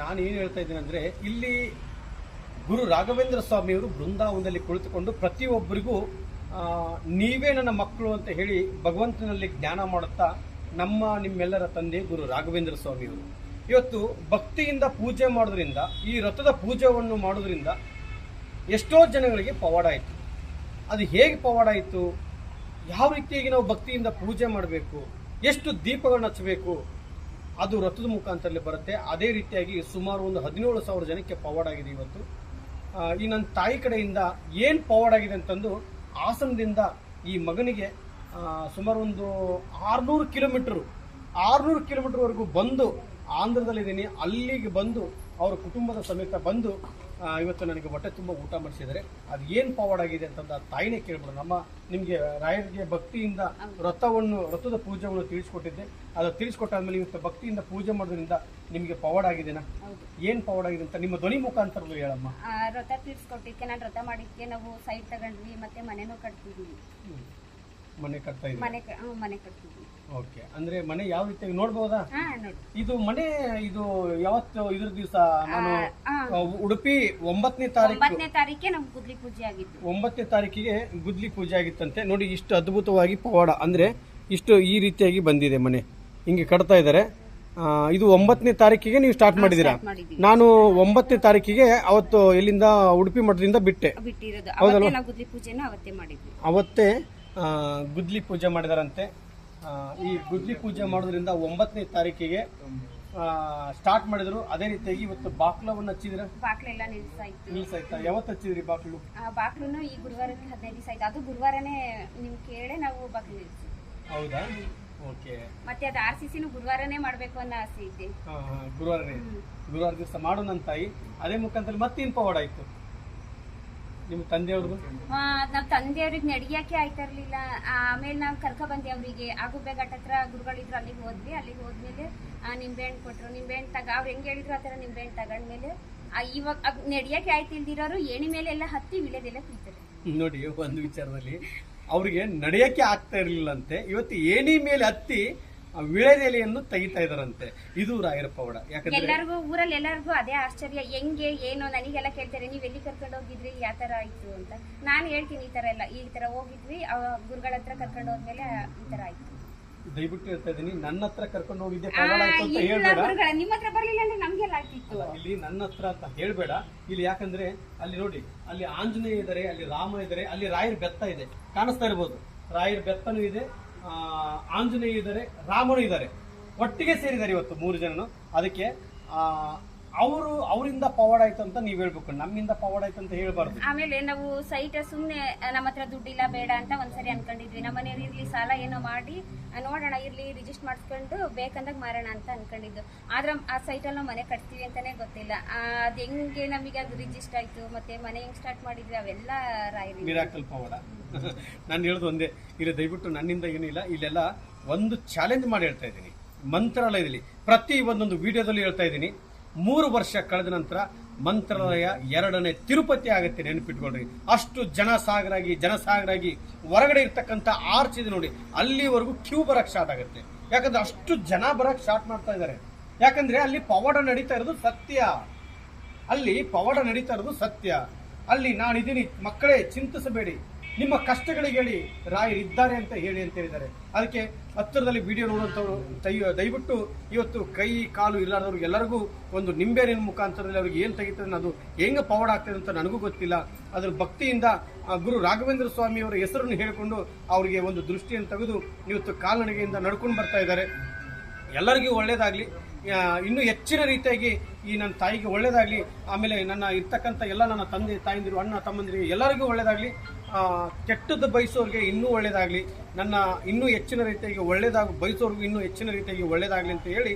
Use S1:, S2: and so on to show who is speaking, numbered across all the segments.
S1: ನಾನು ಏನು ಹೇಳ್ತಾ ಇದ್ದೀನಿ ಅಂದರೆ, ಇಲ್ಲಿ ಗುರು ರಾಘವೇಂದ್ರ ಸ್ವಾಮಿಯವರು ಬೃಂದಾವನದಲ್ಲಿ ಕುಳಿತುಕೊಂಡು ಪ್ರತಿಯೊಬ್ಬರಿಗೂ ನೀವೇ ನನ್ನ ಮಕ್ಕಳು ಅಂತ ಹೇಳಿ ಭಗವಂತನಲ್ಲಿ ಜ್ಞಾನ ಮಾಡುತ್ತಾ ನಿಮ್ಮೆಲ್ಲರ ತಂದೆ ಗುರು ರಾಘವೇಂದ್ರ ಸ್ವಾಮಿಯವರು ಇವತ್ತು ಭಕ್ತಿಯಿಂದ ಪೂಜೆ ಮಾಡೋದ್ರಿಂದ, ಈ ರಥದ ಪೂಜೆಯನ್ನು ಮಾಡೋದ್ರಿಂದ ಎಷ್ಟೋ ಜನಗಳಿಗೆ ಪವಾಡ ಆಯಿತು. ಅದು ಹೇಗೆ ಪವಾಡ ಆಯಿತು, ಯಾವ ರೀತಿಯಾಗಿ ನಾವು ಭಕ್ತಿಯಿಂದ ಪೂಜೆ ಮಾಡಬೇಕು, ಎಷ್ಟು ದೀಪಗಳನ್ನ ಹಚ್ಚಬೇಕು, ಅದು ರಥದ ಮುಖಾಂತರದಲ್ಲಿ ಬರುತ್ತೆ. ಅದೇ ರೀತಿಯಾಗಿ ಸುಮಾರು ಒಂದು 17,000 ಜನಕ್ಕೆ ಪವಾಡ ಆಗಿದೆ. ಇವತ್ತು ಈ ನನ್ನ ತಾಯಿ ಕಡೆಯಿಂದ ಏನು ಪವಾಡ ಆಗಿದೆ ಅಂತಂದು ಹಾಸನದಿಂದ ಈ ಮಗನಿಗೆ ಸುಮಾರು ಒಂದು 600 ಕಿಲೋಮೀಟರ್ವರೆಗೂ ಬಂದು ಆಂಧ್ರದಲ್ಲಿದ್ದೀನಿ, ಅಲ್ಲಿಗೆ ಬಂದು ಅವರ ಕುಟುಂಬದ ಸಮೇತ ಬಂದು ಇವತ್ತು ನನಗೆ ಹೊಟ್ಟೆ ತುಂಬ ಊಟ ಮಾಡಿಸಿದ್ದಾರೆ. ಅದು ಏನು ಪವಾಡ ಆಗಿದೆ ಅಂತಂದು ಆ ತಾಯಿನೇ ಕೇಳ್ಬಿಡು. ನಿಮಗೆ ರಾಯರಿಗೆ ಭಕ್ತಿಯಿಂದ ರಥದ ಪೂಜೆಯನ್ನು ತಿಳಿಸ್ಕೊಟ್ಟಿದ್ದೆ. ಅದು ತಿಳಿಸ್ಕೊಟ್ಟಾದ್ಮೇಲೆ ಇವತ್ತು ಭಕ್ತಿಯಿಂದ ಪೂಜೆ ಮಾಡೋದ್ರಿಂದ ನಿಮಗೆ ಪವಾಡ ಆಗಿದೆನಾ? ಏನ್ ಪವಾಡ ಆಗಿದೆ ಅಂತ ನಿಮ್ಮ ಧ್ವನಿ ಮುಖಾಂತರ ಹೇಳಮ್ಮ.
S2: ರಥ ತಿಳಿಸ್ಕೊಟ್ಟಿದ್ಕೆ, ನಾನು ರಥ ಮಾಡಿದ್ಕೆ ನಾವು ಸೈಟ್ ತಗೊಂಡ್ವಿ, ಮತ್ತೆ ಮನೆನೂ ಕಟ್ತಿದ್ವಿ.
S1: ಮನೆ ಕಟ್ತಾ ಇದ್ದೀವಿ.
S2: ಮನೆ ಕಟ್ತಿದ್ವಿ.
S1: ಓಕೆ, ಅಂದ್ರೆ ಮನೆ ಯಾವ ರೀತಿಯಾಗಿ ನೋಡ್ಬೋದಾ? ಇದು ಮನೆ ಇದು ಯಾವತ್ತು ಇದ್ರ ದಿವಸ ನಾನು ಉಡುಪಿ 9ನೇ
S2: ತಾರೀಕಿಗೆ ನಮ್ಗೆ ಗುದ್ಲಿ ಪೂಜೆ ಆಗಿತ್ತು.
S1: 9ನೇ ತಾರೀಕಿಗೆ ಗುದ್ಲಿ ಪೂಜೆ ಆಗಿತ್ತಂತೆ. ನೋಡಿ, ಇಷ್ಟು ಅದ್ಭುತವಾಗಿ ಪವಾಡ ಅಂದ್ರೆ ಇಷ್ಟು ಈ ರೀತಿಯಾಗಿ ಬಂದಿದೆ. ಮನೆ ಹಿಂಗೆ ಕಟ್ತಾ ಇದ್ದಾರೆ. ಇದು 9ನೇ ತಾರೀಕಿಗೆ ನೀವು ಸ್ಟಾರ್ಟ್ ಮಾಡಿದೀರಾ? ನಾನು 9ನೇ ತಾರೀಕಿಗೆ ಅವತ್ತು ಎಲ್ಲಿಂದ ಉಡುಪಿ ಮಠದಿಂದ ಬಿಟ್ಟಿರೋದು. ಅವತ್ತೇ ಗುದ್ಲಿ ಪೂಜೆ ಮಾಡಿದಾರಂತೆ. ಈ ಗುದ್ಲಿ ಪೂಜೆ ಮಾಡೋದ್ರಿಂದ 9ನೇ ತಾರೀಕಿಗೆ ಸ್ಟಾರ್ಟ್ ಮಾಡಿದ್ರು. ಅದೇ ರೀತಿಯಾಗಿ ಇವತ್ತು ಬಾಕ್ಲವನ್ನ ಹಚ್ಚಿದ್ರ?
S2: ಬಾಕ್ಲೆಲ್ಲ ನಿಲ್ಸಾಯ್ತಾ?
S1: ಯಾವತ್ತು ಹಚ್ಚಿದ್ರಿ ಬಾಕ್ಲು?
S2: ಬಾಕ್ಲುನು ಈ ಗುರುವಾರಕ್ಕೆ 15 ದಿವಸ ಆಯ್ತು. ಅದು ಗುರುವಾರನೇ ನಿಮ್ ಕೇಳಿ ನಾವು ಬಾಕ್ಲು ನಿಲ್ಸಿ.
S1: ಹೌದಾ? ಓಕೆ.
S2: ಮತ್ತೆ ಅದು RCC ಗುರುವಾರನೇ ಮಾಡ್ಬೇಕು ಅನ್ನೋ ಆಸೆ ಇದೆ.
S1: ಗುರುವಾರ ದಿವಸ ಮಾಡೋಣ ತಾಯಿ. ಅದೇ ಮುಖಾಂತರ ಮತ್ತೇನ್ ಪವಾಡ ಆಯ್ತು ನಿಮ್ ತಂದೆಯವ್ರದ್ದು?
S2: ನಾವ್ ತಂದೆಯವ್ರಿಗೆ ನಡಿಯಕ್ಕೆ ಆಯ್ತಾ ಇರ್ಲಿಲ್ಲ. ಆಮೇಲೆ ನಾವ್ ಕರ್ಕ ಬಂದೆ ಅವ್ರಿಗೆ. ಆಗುಬ್ಬೆ ಘಾಟ್ ಹತ್ರ ಗುರುಗಳಿದ್ರು, ಅಲ್ಲಿಗೆ ಹೋದ್ವಿ. ಅಲ್ಲಿಗೆ ಹೋದ್ಮೇಲೆ ನಿಂಬೆಹಣ್ಣು ಕೊಟ್ರು. ನಿಂಬೆಹಣ್ಣು ಅವ್ರು ಹೆಂಗ್ ಹೇಳಿದ್ರು ಆತರ ನಿಂಬೆಹಣ್ಣು ತಗೊಂಡ್ಮೇಲೆ ಇವಾಗ ನಡಿಯಕ್ಕೆ ಆಯ್ತು ಇಲ್ದಿರೋರು ಏಣಿ ಮೇಲೆ ಎಲ್ಲ ಹತ್ತಿ ವಿಳೆದೆಲ್ಲ ಕುಯ್ತಾರೆ.
S1: ನೋಡಿ, ಒಂದು ವಿಚಾರದಲ್ಲಿ ಅವ್ರಿಗೆ ನಡೆಯಕ್ಕೆ ಆಗ್ತಾ ಇರ್ಲಿಲ್ಲ ಅಂತೆ, ಇವತ್ತು ಏಣಿ ಮೇಲೆ ಹತ್ತಿ ವಿಳೆದೆಲೆಯನ್ನು ತೆಗಿತಾ ಇದಾರಂತೆ. ಇದು ರಾಯರ ಪವಾಡ. ಯಾಕಂದ್ರೆ
S2: ಎಲ್ಲರಿಗೂ ಊರಲ್ಲಿ ಎಲ್ಲರಿಗೂ ಅದೇ ಆಶ್ಚರ್ಯ. ಹೆಂಗೆ ಏನು ನನಗೆಲ್ಲ ಕೇಳ್ತಾರೆ, ನೀವ್ ಎಲ್ಲಿ ಕರ್ಕೊಂಡು ಹೋಗಿದ್ರಿ, ಯಾವ ತರ ಆಯ್ತು ಅಂತ. ನಾನು ಹೇಳ್ತೀನಿ ಈ ತರ ಎಲ್ಲ ಈ ತರ ಹೋಗಿದ್ವಿ, ಗುರುಗಳ ಹತ್ರ ಕರ್ಕೊಂಡು ಹೋದ್ಮೇಲೆ ಈ ತರ ಆಯ್ತು.
S1: ದಯವಿಟ್ಟು ಹೇಳ್ತಾ ಇದೀನಿ, ನನ್ನ ಹತ್ರ ಕರ್ಕೊಂಡು ಹೋಗಿದ್ದೆ
S2: ನಿಮ್ಮ ಹತ್ರ ಬರ್ಲಿಲ್ಲ ಅಂದ್ರೆ ನಮ್ಗೆಲ್ಲ ಆಗ್ತಿತ್ತು.
S1: ಇಲ್ಲಿ ನನ್ನ ಹತ್ರ ಅಂತ ಹೇಳ್ಬೇಡ ಇಲ್ಲಿ. ಯಾಕಂದ್ರೆ ಅಲ್ಲಿ ನೋಡಿ, ಅಲ್ಲಿ ಆಂಜನೇಯ ಇದಾರೆ, ಅಲ್ಲಿ ರಾಮ ಇದಾರೆ, ಅಲ್ಲಿ ರಾಯರ ಬೆತ್ತ ಇದೆ, ಕಾಣಿಸ್ತಾ ಇರ್ಬೋದು. ರಾಯರ ಬೆತ್ತನೂ ಇದೆ, ಆಂಜನೇಯ ಇದ್ದಾರೆ, ರಾಮನು ಇದ್ದಾರೆ, ಒಟ್ಟಿಗೆ ಸೇರಿದ್ದಾರೆ ಇವತ್ತು 3 ಜನನು. ಅದಕ್ಕೆ ಅವರಿಂದ ಪವಾಡ ಆಯ್ತು ಅಂತ ನೀವ್ ಹೇಳ್ಬೇಕು, ನಮ್ಮಿಂದ ಪವಾಡ ಆಯ್ತು ಅಂತ ಹೇಳ್ಬಾರ್ದು.
S2: ಆಮೇಲೆ ನಾವು ಸೈಟ್ ಸುಮ್ನೆ ನಮ್ಮ ಹತ್ರ ದುಡ್ಡಿಲ್ಲ ಬೇಡ ಅಂತ ಒಂದ್ಸರಿ ಅನ್ಕೊಂಡಿದ್ವಿ. ನಮ್ಮ ಮನೆಯವ್ರು ಇರ್ಲಿ ಸಾಲ ಏನೋ ಮಾಡಿ ನೋಡೋಣ, ಇರ್ಲಿ ರಿಜಿಸ್ಟರ್ ಮಾಡಿಸ್ಕೊಂಡು ಬೇಕಂದಾಗ ಮಾರೋಣ ಅಂತ ಅನ್ಕೊಂಡಿದ್ದು. ಆದ್ರೆ ಆ ಸೈಟಲ್ಲಿ ನಾವು ಮನೆ ಕಟ್ತೀವಿ ಅಂತಾನೆ ಗೊತ್ತಿಲ್ಲ. ಅದ್ ಹೆಂಗೆ ನಮಗೆ ಅದು ರಿಜಿಸ್ಟರ್ ಆಯ್ತು, ಮತ್ತೆ ಮನೆ ಹೆಂಗ್ ಸ್ಟಾರ್ಟ್ ಮಾಡಿದ್ವಿ, ಅವೆಲ್ಲ ರಾಯರಿ
S1: ಮಿರಾಕಲ್ ಪವಾಡ. ನಾನು ಹೇಳೋದು ಒಂದೇ, ಇಲ್ಲಿ ದಯವಿಟ್ಟು ನನ್ನಿಂದ ಏನಿಲ್ಲ, ಇಲ್ಲೆಲ್ಲ ಒಂದು ಚಾಲೆಂಜ್ ಮಾಡಿ ಹೇಳ್ತಾ ಇದ್ದೀನಿ. ಮಂತ್ರಾಲಯದಲ್ಲಿ ಪ್ರತಿ ಒಂದೊಂದು ವಿಡಿಯೋದಲ್ಲಿ ಹೇಳ್ತಾ ಇದ್ದೀನಿ, 3 ವರ್ಷ ಕಳೆದ ನಂತರ ಮಂತ್ರಾಲಯ 2ನೇ ತಿರುಪತಿ ಆಗುತ್ತೆ, ನೆನಪಿಟ್ಕೊಳ್ರಿ. ಅಷ್ಟು ಜನಸಾಗರಾಗಿ ಹೊರಗಡೆ ಇರ್ತಕ್ಕಂಥ ಆರ್ಚ್ ಇದೆ ನೋಡಿ, ಅಲ್ಲಿವರೆಗೂ ಕ್ಯೂ ಬರಕ್ ಸ್ಟಾರ್ಟ್ ಆಗುತ್ತೆ. ಯಾಕಂದ್ರೆ ಅಷ್ಟು ಜನ ಬರಕ್ ಸ್ಟಾರ್ಟ್ ಮಾಡ್ತಾ ಇದ್ದಾರೆ. ಯಾಕಂದ್ರೆ ಅಲ್ಲಿ ಪವಾಡ ನಡೀತಾ ಇರೋದು ಸತ್ಯ. ಅಲ್ಲಿ ನಾನಿದ್ದೀನಿ ಮಕ್ಕಳೇ, ಚಿಂತಿಸಬೇಡಿ, ನಿಮ್ಮ ಕಷ್ಟಗಳಿಗೆ ಹೇಳಿ, ರಾಯರು ಇದ್ದಾರೆ ಅಂತ ಹೇಳಿ ಅಂತ ಹೇಳಿದ್ದಾರೆ. ಅದಕ್ಕೆ ಹತ್ತಿರದಲ್ಲಿ ವಿಡಿಯೋ ನೋಡುವಂಥವ್ರು ದಯವಿಟ್ಟು ಇವತ್ತು ಕೈ ಕಾಲು ಇಲ್ಲಾದವ್ರಿಗೆ ಎಲ್ಲರಿಗೂ ಒಂದು ನಿಂಬೆಹಣ್ಣಿನ ಮುಖಾಂತರದಲ್ಲಿ ಅವ್ರಿಗೆ ಏನು ತೆಗಿತಾರೆ, ಅದು ಹೆಂಗೆ ಪವಾಡ ಆಗ್ತದೆ ಅಂತ ನನಗೂ ಗೊತ್ತಿಲ್ಲ. ಅದ್ರ ಭಕ್ತಿಯಿಂದ ಗುರು ರಾಘವೇಂದ್ರ ಸ್ವಾಮಿಯವರ ಹೆಸರನ್ನು ಹೇಳಿಕೊಂಡು ಅವರಿಗೆ ಒಂದು ದೃಷ್ಟಿಯನ್ನು ತೆಗೆದು ಇವತ್ತು ಕಾಲ್ನಡಿಗೆಯಿಂದ ನಡ್ಕೊಂಡು ಬರ್ತಾ ಇದ್ದಾರೆ. ಎಲ್ಲರಿಗೂ ಒಳ್ಳೇದಾಗಲಿ, ಇನ್ನೂ ಹೆಚ್ಚಿನ ರೀತಿಯಾಗಿ ಈ ನನ್ನ ತಾಯಿಗೆ ಒಳ್ಳೇದಾಗಲಿ. ಆಮೇಲೆ ನನ್ನ ಇರ್ತಕ್ಕಂಥ ಎಲ್ಲ ನನ್ನ ತಂದೆ ತಾಯಿಂದಿರು, ಅಣ್ಣ ತಮ್ಮಂದಿರಿಗೆ ಎಲ್ಲರಿಗೂ ಒಳ್ಳೇದಾಗಲಿ. ಕೆಟ್ಟದ್ದು ಬಯಸೋರಿಗೆ ಇನ್ನೂ ಒಳ್ಳೇದಾಗಲಿ. ನನ್ನ ಇನ್ನೂ ಹೆಚ್ಚಿನ ರೀತಿಯಾಗಿ ಬಯಸೋರ್ಗೂ ಇನ್ನೂ ಹೆಚ್ಚಿನ ರೀತಿಯಾಗಿ ಒಳ್ಳೇದಾಗಲಿ ಅಂತ ಹೇಳಿ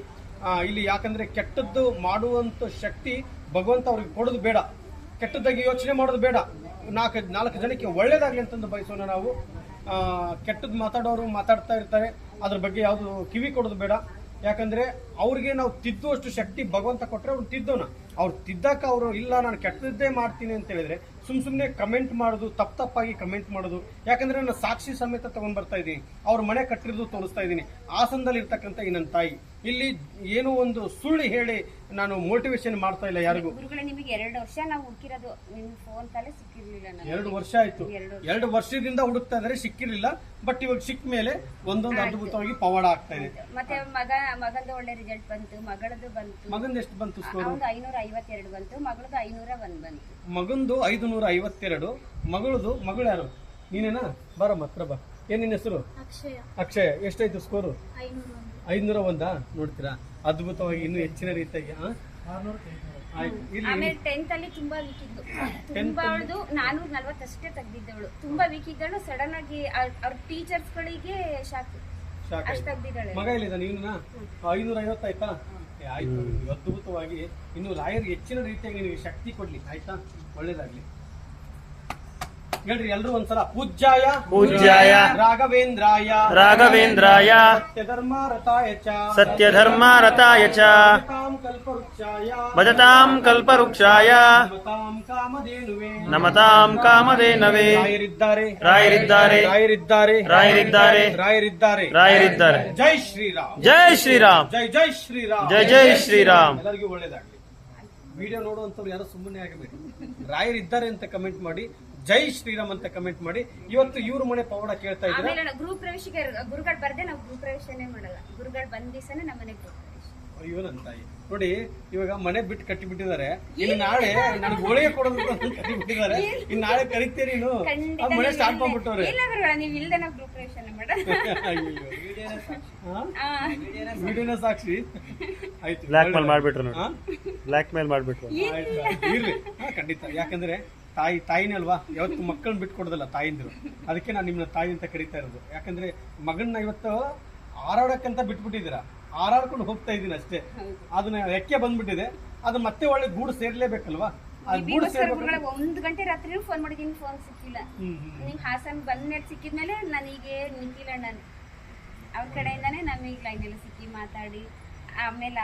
S1: ಇಲ್ಲಿ. ಯಾಕಂದರೆ ಕೆಟ್ಟದ್ದು ಮಾಡುವಂಥ ಶಕ್ತಿ ಭಗವಂತ ಅವ್ರಿಗೆ ಕೊಡೋದು ಬೇಡ, ಕೆಟ್ಟದ್ದಾಗಿ ಯೋಚನೆ ಮಾಡೋದು ಬೇಡ. 4 ಜನಕ್ಕೆ ಒಳ್ಳೇದಾಗಲಿ ಅಂತಂದು ಬಯಸೋಣ ನಾವು. ಕೆಟ್ಟದ್ದು ಮಾತಾಡೋರು ಮಾತಾಡ್ತಾ ಇರ್ತಾರೆ, ಅದ್ರ ಬಗ್ಗೆ ಯಾವುದು ಕಿವಿ ಕೊಡೋದು ಬೇಡ. ಯಾಕಂದ್ರೆ ಅವ್ರಿಗೆ ನಾವು ತಿದ್ದುವಷ್ಟು ಶಕ್ತಿ ಭಗವಂತ ಕೊಟ್ಟರೆ ಅವ್ರು ತಿದ್ದೋಣ. ಅವ್ರು ತಿದ್ದಕ್ಕೆ ಅವರು ಇಲ್ಲ ನಾನು ಕೆಟ್ಟದ್ದೇ ಮಾಡ್ತೀನಿ ಅಂತ ಹೇಳಿದ್ರೆ ಸುಮ್ಮನೆ ಕಮೆಂಟ್ ಮಾಡೋದು, ತಪ್ಪಾಗಿ ಕಮೆಂಟ್ ಮಾಡೋದು. ಯಾಕಂದ್ರೆ ನಾನು ಸಾಕ್ಷಿ ಸಮೇತ ತಗೊಂಡ್ ಬರ್ತಾ ಇದ್ದೀನಿ, ಅವ್ರ ಮನೆ ಕಟ್ಟಿರೋದು ತೋರಿಸ್ತಾ ಇದ್ದೀನಿ. ಹಾಸನದಲ್ಲಿ ಇರ್ತಕ್ಕಂಥ ಈ ನನ್ನ ತಾಯಿ ಇಲ್ಲಿ ಏನೋ ಒಂದು ಸುಳ್ಳು ಹೇಳಿ ನಾನು ಮೋಟಿವೇಶನ್ ಮಾಡ್ತಾ ಇಲ್ಲ ಯಾರಿಗೂ.
S2: ಗುರುಗಳೇ ನಿಮಗೆ 2 ವರ್ಷ ನಾವು ಹುಡುಕಿರೋದು, ನಿಮ್ ಫೋನ್ ಕಾಲೇ ಸಿಕ್ಕಿರ್ಲಿಲ್ಲ ನಮ್ಗೆ.
S1: 2 ವರ್ಷ ಆಯ್ತು. 2 ವರ್ಷದಿಂದ ಹುಡುಕ್ತಾ ಇದಾರೆ, ಸಿಕ್ಕಿರ್ಲಿಲ್ಲ. ಬಟ್ ಇವಾಗ ಸಿಕ್ಕ ಮೇಲೆ ಒಂದೊಂದು ಅದ್ಭುತವಾಗಿ ಪವಾಡ ಆಗ್ತಾ ಇದೆ.
S2: ಮತ್ತೆ ಮಗಂದು ಒಳ್ಳೆ ರಿಸಲ್ಟ್ ಬಂತು, ಮಗಳದು ಬಂತು.
S1: ಮಗಂದು ಎಷ್ಟು ಬಂತು ಸ್ಕೋರ್?
S2: 552 ಬಂತು, ಮಗಳದು 501 ಬಂತು.
S1: ಮಗಂದು 552, ಮಗಳು ಯಾರು? ನೀನೇನಾ? ಬರಮ್ಮ ಹತ್ರ ಬಾ. ಏನ್ ನಿನ್ನ ಹೆಸರು? ಅಕ್ಷಯ. ಎಷ್ಟಾಯ್ತು ಸ್ಕೋರು? 501. ನೋಡ್ತೀರಾ, ಅದ್ಭುತವಾಗಿ ಇನ್ನೂ ಹೆಚ್ಚಿನ ರೀತಿಯಾಗಿ
S2: ಆಮೇಲೆ 10th ಅಲ್ಲಿ ತುಂಬಾ ವೀಕ್ ಇದ್ದು, ತುಂಬಾ ಅವಳದು 440 ಅಷ್ಟೇ ತೆಗ್ದಿದ್ದವಳು. ತುಂಬಾ ವೀಕ್ ಇದ್ದಳು. ಸಡನ್ ಆಗಿ ಅವ್ರ ಟೀಚರ್ಸ್ ಗಳಿಗೆ ಶಾಕ್ ಅಷ್ಟು ತೆಗ್ದಿದ್ದಾಳೆ.
S1: ಮಗ ಇಲ್ಲಿದ ನೀನು 550 ಆಯ್ತಾ? ಆಯ್ತು, ಅದ್ಭುತವಾಗಿ ಇನ್ನು ಲಾಯರ್ ಹೆಚ್ಚಿನ ರೀತಿಯಾಗಿ ನಿನಗೆ ಶಕ್ತಿ ಕೊಡ್ಲಿ. ಆಯ್ತಾ, ಒಳ್ಳೇದಾಗ್ಲಿ. ಹೇಳ್ರಿ ಎಲ್ರು ಒಂದ್ಸಲ. ಪೂಜ್ಯಾಯ ರಾಘವೇಂದ್ರಾಯ
S3: ಸತ್ಯಧರ್ಮಾರತಾಯ ಚ ಭಜತಾಂ ಕಲ್ಪವೃಕ್ಷಾಯ ನಮತಾಂ ಕಾಮಧೇನವೇ. ರಾಯರಿದ್ದಾರೆ.
S1: ಜೈ ಶ್ರೀರಾಮ್.
S3: ಜೈ ಶ್ರೀರಾಮ್.
S1: ಜೈ ಶ್ರೀರಾಮ್.
S3: ಜೈ ಶ್ರೀರಾಮ್.
S1: ಎಲ್ಲರಿಗೂ ಒಳ್ಳೇದಾಗ್ಲಿ. ವಿಡಿಯೋ ನೋಡುವಂತವ್ರು ಯಾರು ಸುಮ್ಮನೆ ಆಗಬೇಡಿ. ರಾಯರಿದ್ದಾರೆ ಅಂತ ಕಮೆಂಟ್ ಮಾಡಿ, ಜೈ ಶ್ರೀರಾಮ್ ಅಂತ ಕಮೆಂಟ್ ಮಾಡಿ. ಇವತ್ತು ಇವ್ರ ಮನೆ ಪವಾಡ ಕೇಳ್ತಾ ಇದ್ದಾರೆ.
S2: ಆಮೇಲೆ ಗೃಹ ಪ್ರವೇಶಕ್ಕೆ ಗುರುಗಳು ಬರ್ದೆ ನಾವು ಗೃಹ ಪ್ರವೇಶನೇ ಮಾಡಲ್ಲ. ಗುರುಗಳು ಬಂದ ದಿವಸನೇ ನಮ್ಮ ಮನೆ ಗೃಹ ಪ್ರವೇಶ.
S1: ಅಯ್ಯೋ ನನ್ನ ತಾಯಿ. ನೋಡಿ, ಇವಾಗ ಮನೆ ಬಿಟ್ಟು ಕಟ್ಟಿ ಬಿಟ್ಟಿದ್ದಾರೆ. ಇನ್ನು ನಾಳೆ ನನಗೆ ಹೋಳಿಗೆ ಕೊಡೋದು ಕಟ್ಟಿ ಬಿಟ್ಟಿದ್ದಾರೆ. ಇನ್ನು ನಾಳೆ ಕರಿತೀರಿ ನೀನು ಮನೆ ಸ್ಟಾರ್ಟ್ ಮಾಡ್ಬಿಟ್ಟವ್ರೆ.
S2: ಇಲ್ಲ ಗುರುಗಳ, ನೀವು ಇಲ್ದೆ ನಾವು ಗೃಹ ಪ್ರವೇಶನೇ ಮಾಡಲ್ಲ.
S1: ವಿಡಿಯೋನ ಸಾಕ್ಷಿ. ಆಯ್ತು,
S3: ಬ್ಲಾಕ್ ಮೇಲ್ ಮಾಡ್ಬಿಟ್ರು ನೋಡಿ. ಬ್ಲಾಕ್ ಮೇಲ್ ಮಾಡ್ಬಿಟ್ರು.
S1: ಇರ್ಲಿ, ಖಂಡಿತ. ಯಾಕಂದ್ರೆ ತಾಯಿನೇ ಅಲ್ವಾ, ಯಾವತ್ತು ಮಕ್ಕಳನ್ನ ಬಿಟ್ಕೊಡೋದಲ್ಲ ತಾಯಿಂದ್ರು. ಅದಕ್ಕೆ ನಾನು ನಿಮ್ಮನ್ನ ತಾಯಿ ಅಂತ ಕರೀತಾ ಇರೋದು. ಯಾಕಂದ್ರೆ ಮಗನ್ನ ಇವತ್ತು ಹಾರಾಡಕ್ಕಂತ ಬಿಟ್ಬಿಟ್ಟಿದ್ದೀರಾ, ಹಾರಾಡ್ಕೊಂಡು ಹೋಗ್ತಾ ಇದ್ದೀನಿ ಅಷ್ಟೇ. ಅದನ್ನ ರೆಕ್ಕೆ ಬಂದ್ಬಿಟ್ಟಿದೆ. ಅದು ಮತ್ತೆ ಒಳ್ಳೆ ಗೂಡು ಸೇರ್ಲೇಬೇಕಲ್ವಾ? ಗೂಡು ಸೇರ್ಬೇಕು.
S2: 1 ಗಂಟೆ ರಾತ್ರಿ ಫೋನ್ ಮಾಡಿದೀನಿ, ಫೋನ್ ಸಿಕ್ಕಿಲ್ಲ. ನಿಮ್ ಹಾಸನ್ ಬಂದ್ಮೇಲೆ ಸಿಕ್ಕಿದ್ಮೇಲೆ ನನಗೆ ನಿಖಿಲ್ ಅಣ್ಣ ಅವ್ರ ಕಡೆಯಿಂದಾನೇ ನಮಗೆ ಲೈನ್ ಎಲ್ಲ ಸಿಕ್ಕಿ ಮಾತಾಡಿ ಆಮೇಲೆ